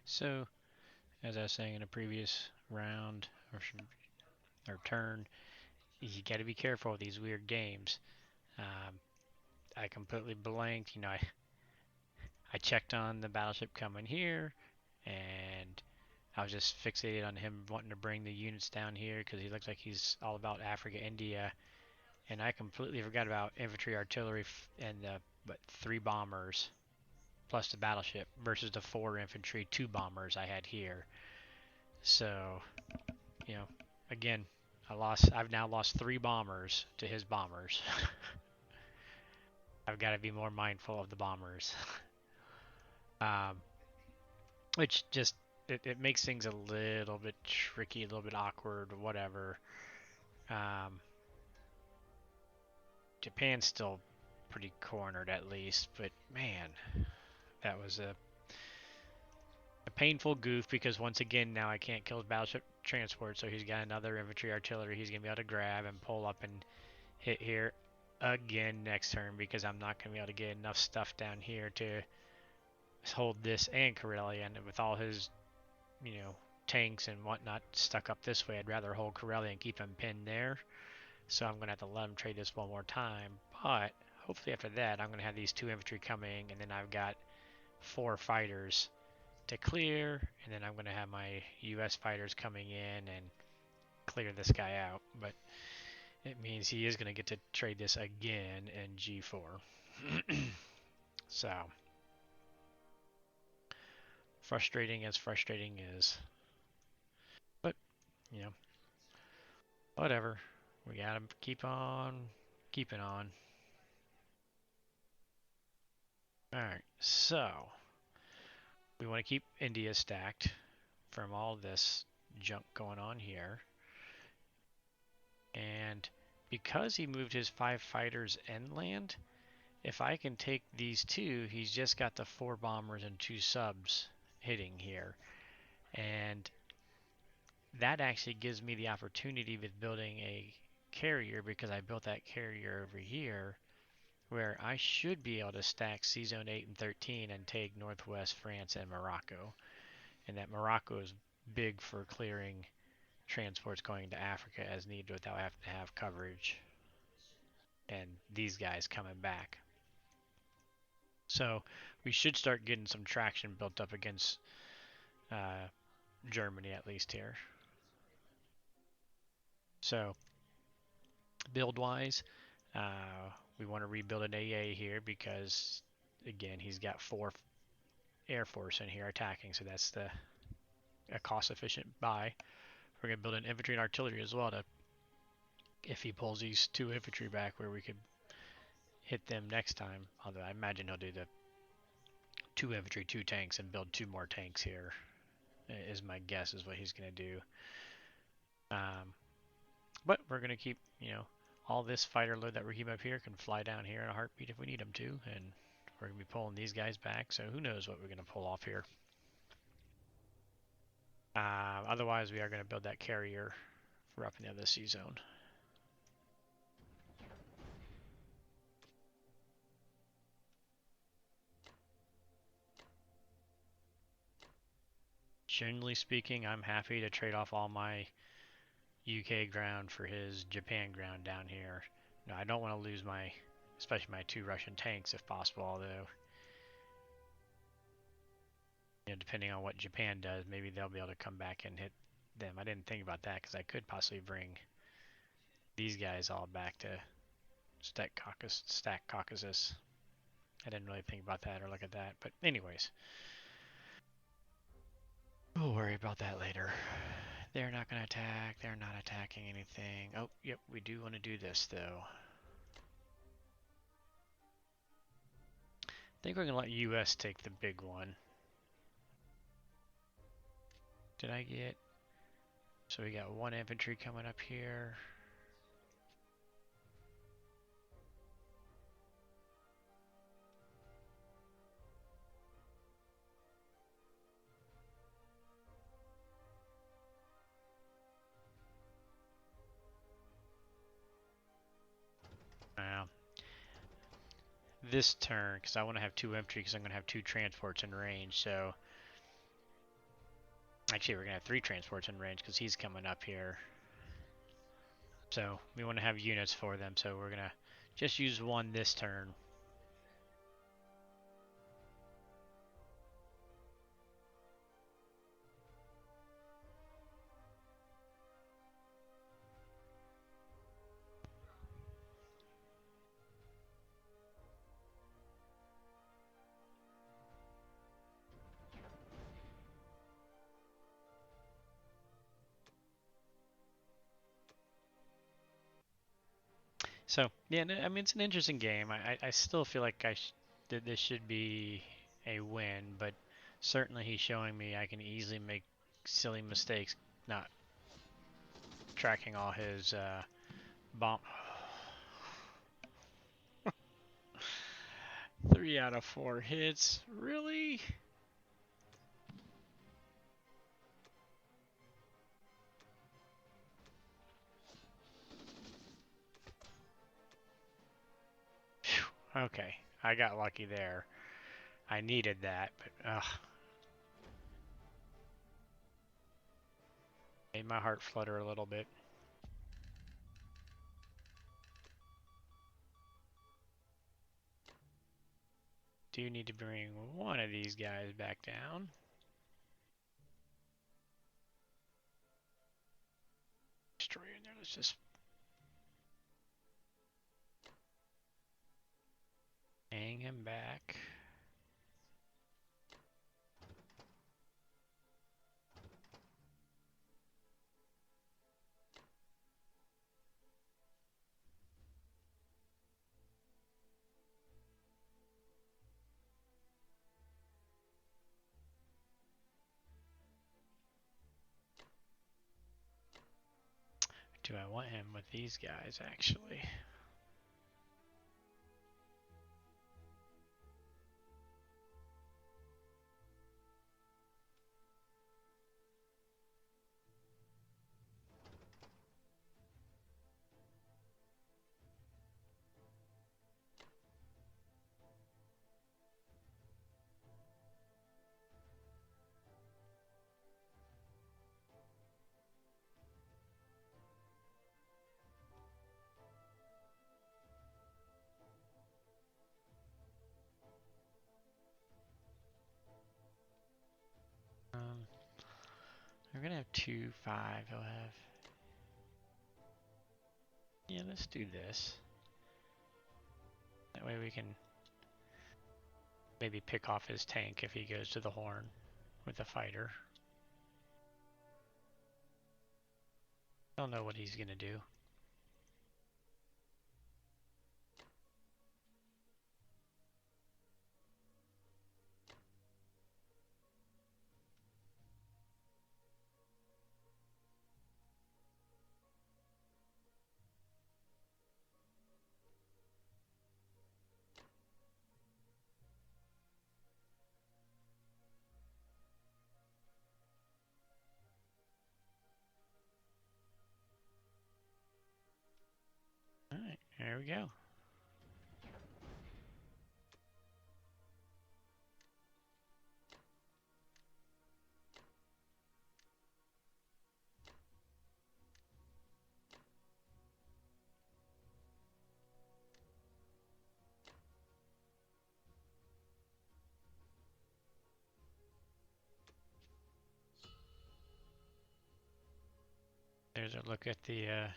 So, as I was saying in a previous round or turn, you got to be careful with these weird games. Um, I completely blanked. I checked on the battleship coming here, and I was just fixated on him wanting to bring the units down here because he looks like he's all about Africa, India, and I completely forgot about infantry, artillery, and the 3 bombers plus the battleship versus the 4 infantry, 2 bombers I had here. So, you know, again, I've now lost 3 bombers to his bombers. I've got to be more mindful of the bombers. um, which just it makes things a little bit tricky, a little bit awkward, whatever. Um, Japan's still pretty cornered at least, but man, that was a painful goof because once again now I can't kill his battleship transport, so he's got another infantry artillery he's gonna be able to grab and pull up and hit here again next turn because I'm not gonna be able to get enough stuff down here to hold this and Karelia, and with all his tanks and whatnot stuck up this way, I'd rather hold Karelia and keep him pinned there. So I'm going to have to let him trade this one more time. But hopefully after that, I'm going to have these 2 infantry coming, and then I've got 4 fighters to clear, and then I'm going to have my U.S. fighters coming in and clear this guy out. But it means he is going to get to trade this again in G4. So, frustrating as frustrating is. But, you know, whatever. We got to keep on keeping on. Alright, so we want to keep India stacked from all this junk going on here. And because he moved his 5 fighters inland, if I can take these 2, he's just got the 4 bombers and 2 subs hitting here. And that actually gives me the opportunity with building a carrier, because I built that carrier over here, where I should be able to stack C-Zone 8 and 13 and take Northwest France and Morocco. And that Morocco is big for clearing transports going to Africa as needed without having to have coverage and these guys coming back. So we should start getting some traction built up against Germany, at least here. So build-wise, we want to rebuild an AA here because, again, he's got 4 Air Force in here attacking, so that's a cost-efficient buy. We're going to build an infantry and artillery as well to, if he pulls these 2 infantry back, where we could hit them next time. Although I imagine he'll do the 2 infantry, 2 tanks, and build 2 more tanks here, is my guess is what he's going to do. But we're going to keep, all this fighter load that we're keeping up here can fly down here in a heartbeat if we need them to, and we're going to be pulling these guys back, so who knows what we're going to pull off here. Otherwise, we are going to build that carrier for up in the other sea zone. Generally speaking, I'm happy to trade off all my UK ground for his Japan ground down here. No, I don't want to lose especially my 2 Russian tanks if possible, although, depending on what Japan does, maybe they'll be able to come back and hit them. I didn't think about that because I could possibly bring these guys all back to stack Caucasus. I didn't really think about that or look at that, but anyways, we'll worry about that later. They're not going to attack. They're not attacking anything. Oh, yep, we do want to do this, though. I think we're going to let US take the big one. Did I get... So we got 1 infantry coming up here. Now, this turn, because I want to have 2 infantry, because I'm going to have 2 transports in range, so Actually, we're going to have 3 transports in range because he's coming up here. So we want to have units for them, so we're going to just use 1 this turn. So, yeah, I mean, it's an interesting game. I still feel like that this should be a win, but certainly he's showing me I can easily make silly mistakes not tracking all his bomb. 3 out of 4 hits? Really? Phew, okay, I got lucky there. I needed that, but ugh. Made my heart flutter a little bit. Do need to bring one of these guys back down. Destroyer in there. Let's just hang him back. Do I want him with these guys, actually? Um, we're gonna have 2, 5. He'll have. Yeah, let's do this. That way we can maybe pick off his tank if he goes to the horn with a fighter. Don't know what he's gonna do. Alright, there we go. There's a look at the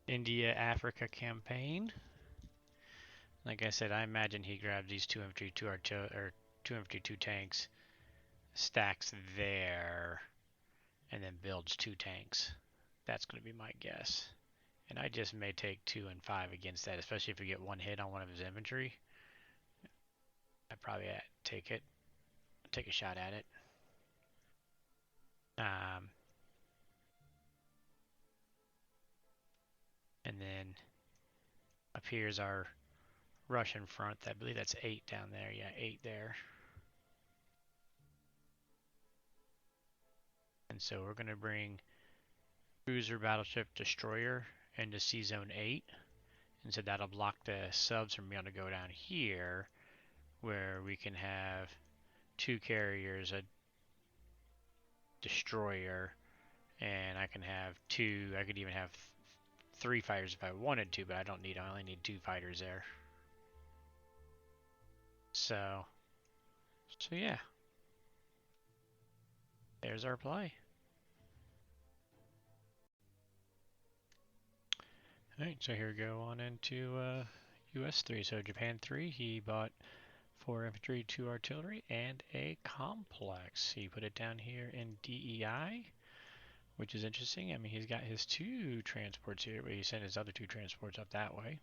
India-Africa campaign. Like I said, I imagine he grabbed these 2 infantry, 2 artillery, or 2 infantry, 2 tanks, stacks there, and then builds 2 tanks. That's going to be my guess. And I just may take 2 and 5 against that, especially if we get 1 hit on one of his infantry. I'd probably take it, take a shot at it. And then up here is our Russian front. I believe that's 8 down there. Yeah, 8 there. And so we're going to bring cruiser, battleship, destroyer into C Zone 8. And so that'll block the subs from being able to go down here, where we can have 2 carriers, destroyer, and I can have two. I could even have three fighters if I wanted to, but I don't need. I only need two fighters there. So yeah, there's our play. Alright, so here we go on into US 3. So Japan 3, he bought 4 infantry, 2 artillery, and a complex. He put it down here in DEI, which is interesting. I mean, he's got his 2 transports here, but he sent his other 2 transports up that way.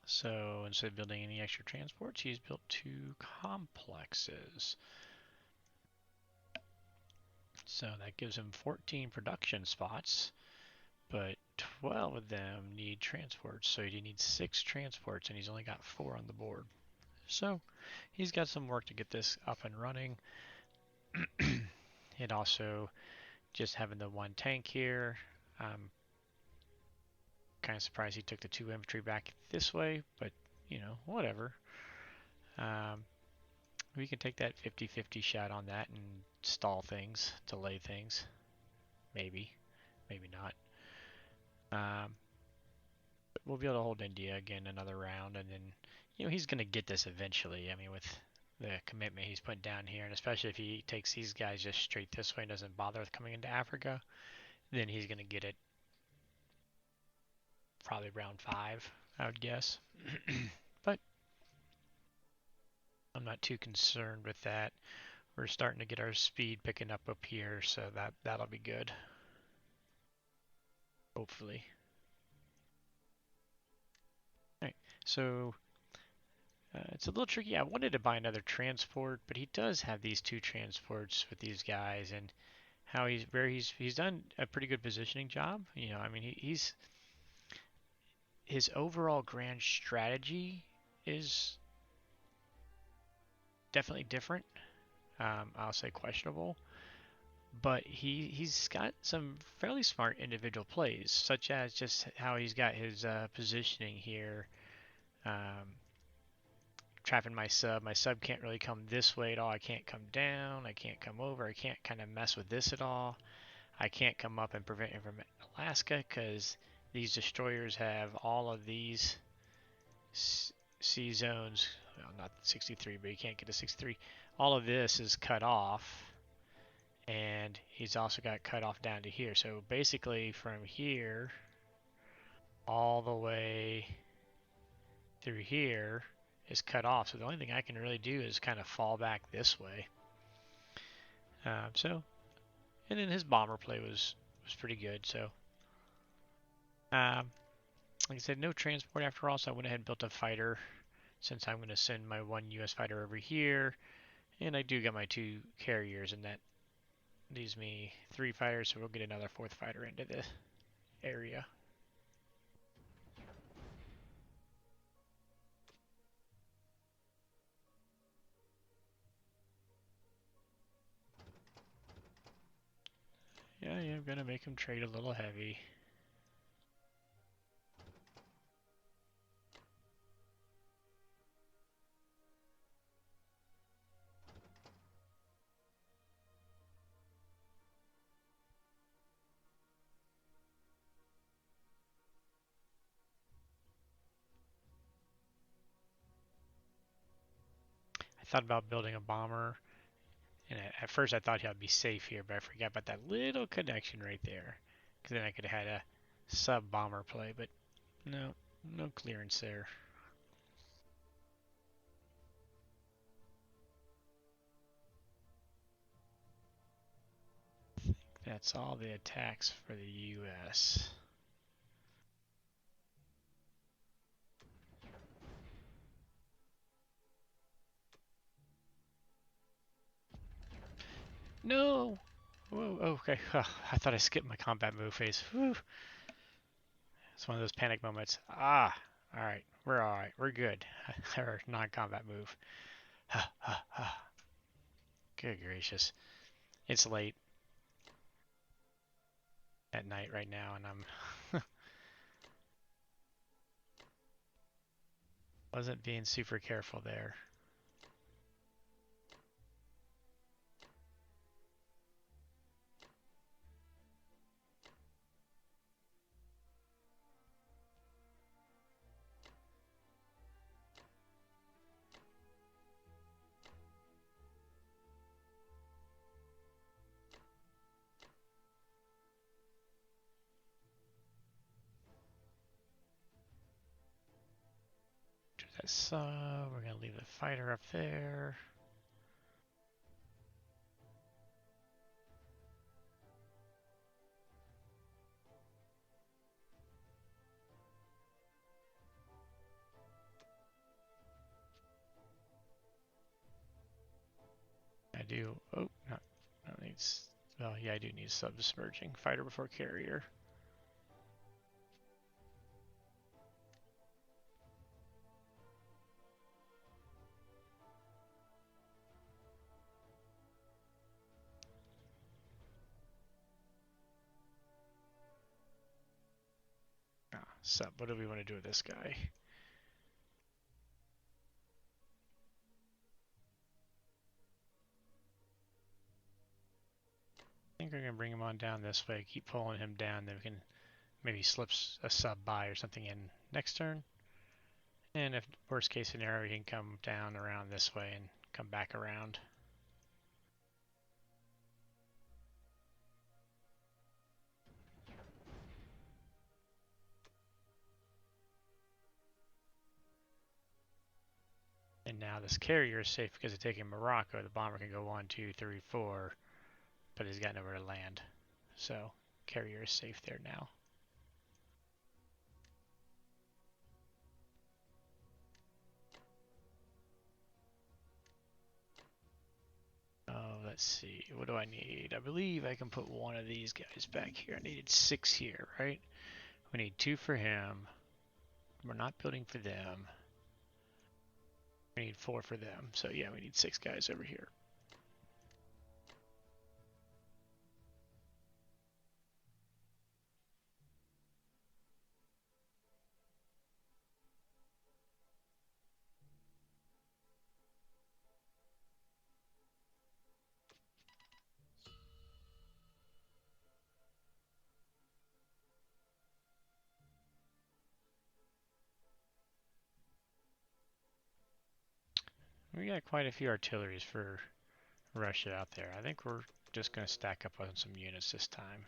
So instead of building any extra transports, he's built 2 complexes. So that gives him 14 production spots, but 12 of them need transports. So he needs 6 transports, and he's only got 4 on the board. So he's got some work to get this up and running. And also just having the 1 tank here. I'm kind of surprised he took the 2 infantry back this way, but you know, whatever. We can take that 50-50 shot on that and stall things, delay things. Maybe, maybe not. But we'll be able to hold India again another round, and then, you know, he's going to get this eventually. I mean, with the commitment he's put down here, and especially if he takes these guys just straight this way and doesn't bother with coming into Africa, then he's going to get it probably round 5, I would guess. But I'm not too concerned with that. We're starting to get our speed picking up here, so that'll be good. Hopefully. Alright, so it's a little tricky. I wanted to buy another transport, but he does have these 2 transports with these guys, and how he's done a pretty good positioning job. You know, I mean, he's his overall grand strategy is definitely different. I'll say questionable, but he's got some fairly smart individual plays, such as just how he's got his positioning here. Trapping my sub. My sub can't really come this way at all. I can't come down. I can't come over. I can't kind of mess with this at all. I can't come up and prevent him from Alaska because these destroyers have all of these sea zones. Well, not 63, but he can't get to 63. All of this is cut off, and he's also got cut off down to here. So basically from here all the way through here is cut off. So the only thing I can really do is kind of fall back this way. And then his bomber play was pretty good. So, like I said, no transport after all. So I went ahead and built a fighter, since I'm going to send my 1 U.S. fighter over here, and I do get my 2 carriers, and that leaves me 3 fighters. So we'll get another 4th fighter into the area. Yeah, I'm gonna make him trade a little heavy. I thought about building a bomber, and at first I thought he'd be safe here, but I forgot about that little connection right there. Because then I could have had a sub-bomber play, but no clearance there. That's all the attacks for the U.S. No! Whoa, okay. I thought I skipped my combat move phase. Whew. It's one of those panic moments. Alright. We're alright. We're good. Our non-combat move. Good gracious. It's late at night right now, and I'm wasn't being super careful there. sub. We're gonna leave the fighter up there. I do. Oh, not needs. Well, yeah, I do need submerging fighter before carrier. Sub. What do we want to do with this guy? I think we're gonna bring him on down this way. Keep pulling him down. Then we can maybe slip a sub by or something in next turn. And if worst case scenario, he can come down around this way and come back around. And now this carrier is safe because it's taking Morocco. The bomber can go 1, 2, 3, 4, but he's got nowhere to land. So carrier is safe there now. Oh, let's see. What do I need? I believe I can put one of these guys back here. I needed 6 here, right? We need 2 for him. We're not building for them. We need 4 for them. So yeah, we need 6 guys over here. We got quite a few artilleries for Russia out there. I think we're just going to stack up on some units this time.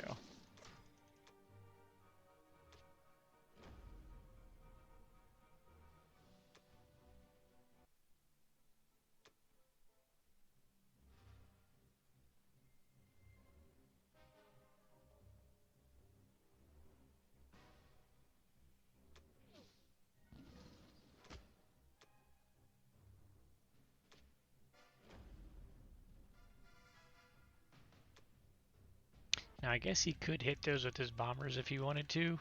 Go. Now I guess he could hit those with his bombers if he wanted to.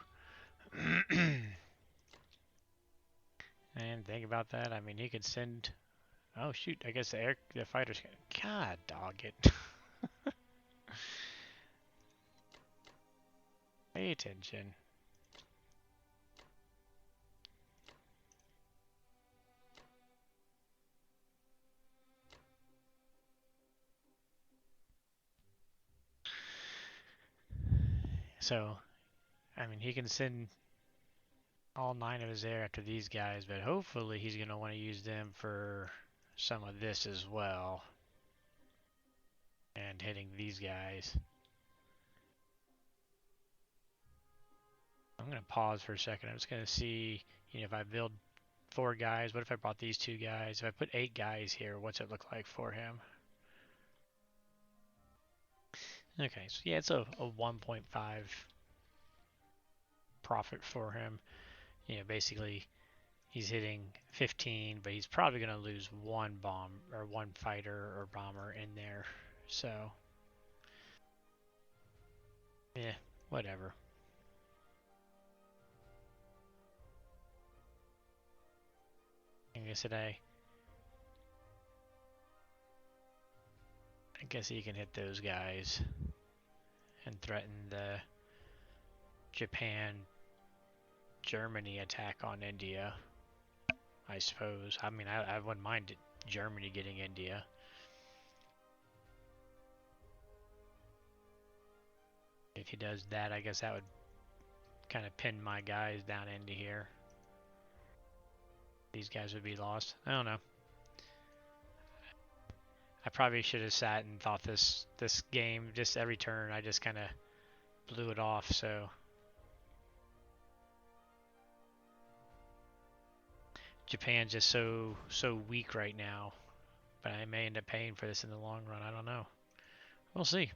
And think about that. I mean, he could send. Oh shoot! I guess the fighters. God dog it. Pay attention. So, I mean, he can send all 9 of his air after these guys, but hopefully he's going to want to use them for some of this as well. And hitting these guys. I'm going to pause for a second. I'm just going to see, if I build 4 guys, what if I brought these 2 guys? If I put 8 guys here, what's it look like for him? Okay, so yeah, it's a 1.5 profit for him. Basically he's hitting 15, but he's probably going to lose 1 bomb or 1 fighter or bomber in there. So yeah, Whatever. I guess he can hit those guys and threaten the Japan Germany attack on India, I suppose. I mean, I wouldn't mind Germany getting India. If he does that, I guess that would kind of pin my guys down into here. These guys would be lost. I don't know. I probably should have sat and thought this game, just every turn, I just kind of blew it off, so... Japan's just so weak right now. But I may end up paying for this in the long run. I don't know. We'll see.